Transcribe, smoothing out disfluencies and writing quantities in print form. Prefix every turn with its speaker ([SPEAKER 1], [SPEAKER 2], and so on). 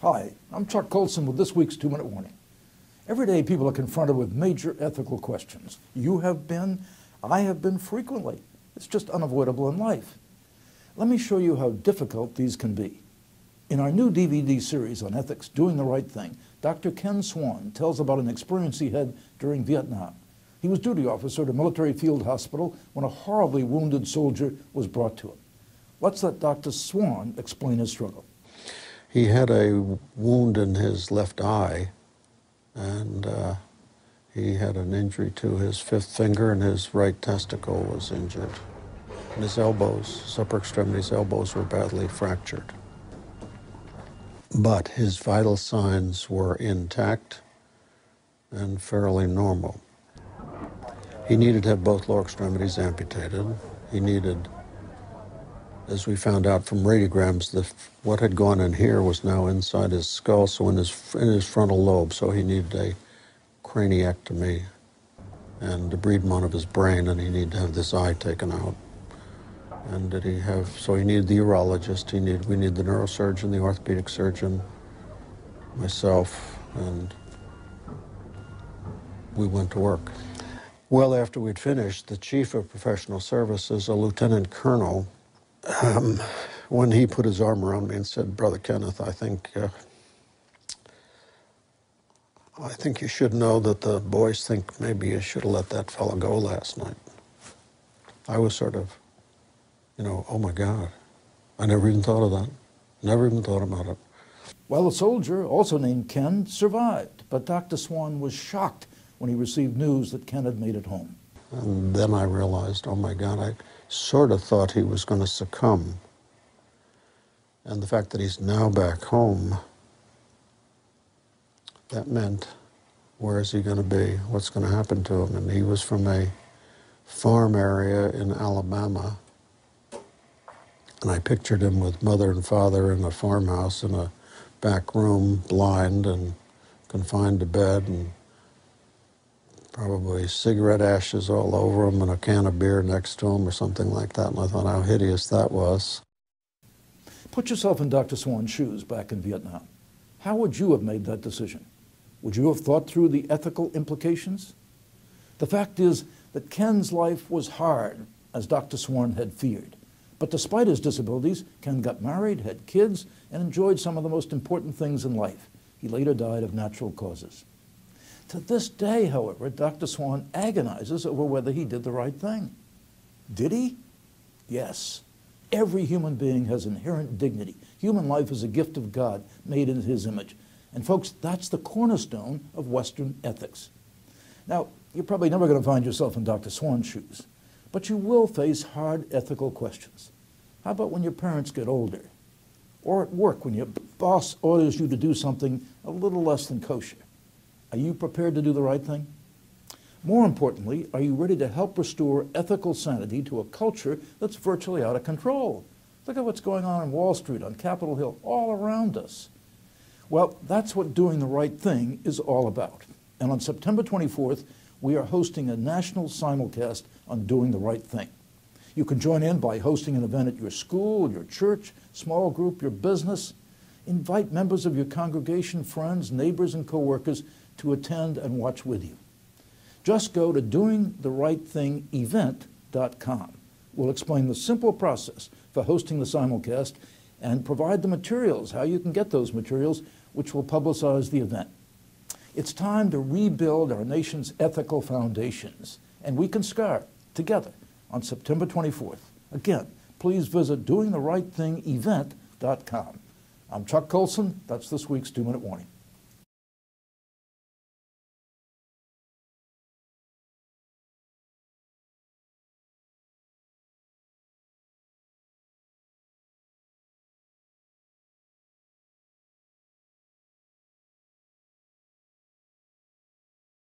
[SPEAKER 1] Hi, I'm Chuck Colson with this week's 2-Minute Warning. Every day people are confronted with major ethical questions. You have been, I have been frequently. It's just unavoidable in life. Let me show you how difficult these can be. In our new DVD series on ethics, Doing the Right Thing, Dr. Ken Swan tells about an experience he had during Vietnam. He was duty officer at a military field hospital when a horribly wounded soldier was brought to him. Let's let Dr. Swan explain his struggle.
[SPEAKER 2] He had a wound in his left eye, and he had an injury to his fifth finger, and his right testicle was injured. And his elbows, his upper extremities, elbows were badly fractured. But his vital signs were intact and fairly normal. He needed to have both lower extremities amputated. He needed, as we found out from radiograms, what had gone in here was now inside his skull, so in his frontal lobe, so he needed a craniectomy and debridement of his brain, and he needed to have this eye taken out. And so he needed the urologist, we needed the neurosurgeon, the orthopedic surgeon, myself, and we went to work. Well, after we'd finished, the chief of professional services, a lieutenant colonel, when he put his arm around me and said, "Brother Kenneth, I think you should know that the boys think maybe you should have let that fellow go last night." I was sort of, oh my God, I never even thought of that. Never even thought about it.
[SPEAKER 1] Well, the soldier, also named Ken, survived, but Dr. Swan was shocked when he received news that Ken had made it home.
[SPEAKER 2] And then I realized, oh my God, I sort of thought he was going to succumb. And the fact that he's now back home, that meant, where is he going to be? What's going to happen to him? And he was from a farm area in Alabama. And I pictured him with mother and father in a farmhouse in a back room, blind and confined to bed, and probably cigarette ashes all over him and a can of beer next to him or something like that. And I thought how hideous that was.
[SPEAKER 1] Put yourself in Dr. Swan's shoes back in Vietnam. How would you have made that decision? Would you have thought through the ethical implications? The fact is that Ken's life was hard, as Dr. Swan had feared. But despite his disabilities, Ken got married, had kids, and enjoyed some of the most important things in life. He later died of natural causes. To this day, however, Dr. Swan agonizes over whether he did the right thing. Did he? Yes. Every human being has inherent dignity. Human life is a gift of God made in His image. And folks, that's the cornerstone of Western ethics. Now, you're probably never going to find yourself in Dr. Swan's shoes, but you will face hard ethical questions. How about when your parents get older? Or at work when your boss orders you to do something a little less than kosher? Are you prepared to do the right thing? More importantly, are you ready to help restore ethical sanity to a culture that's virtually out of control? Look at what's going on in Wall Street, on Capitol Hill, all around us. Well, that's what doing the right thing is all about. And on September 24th, we are hosting a national simulcast on doing the right thing. You can join in by hosting an event at your school, your church, small group, your business. Invite members of your congregation, friends, neighbors, and coworkers to attend and watch with you. Just go to doingtherightthingevent.com. We'll explain the simple process for hosting the simulcast and provide the materials, how you can get those materials, which will publicize the event. It's time to rebuild our nation's ethical foundations, and we can start together on September 24th. Again, please visit doingtherightthingevent.com. I'm Chuck Colson. That's this week's 2-Minute Warning.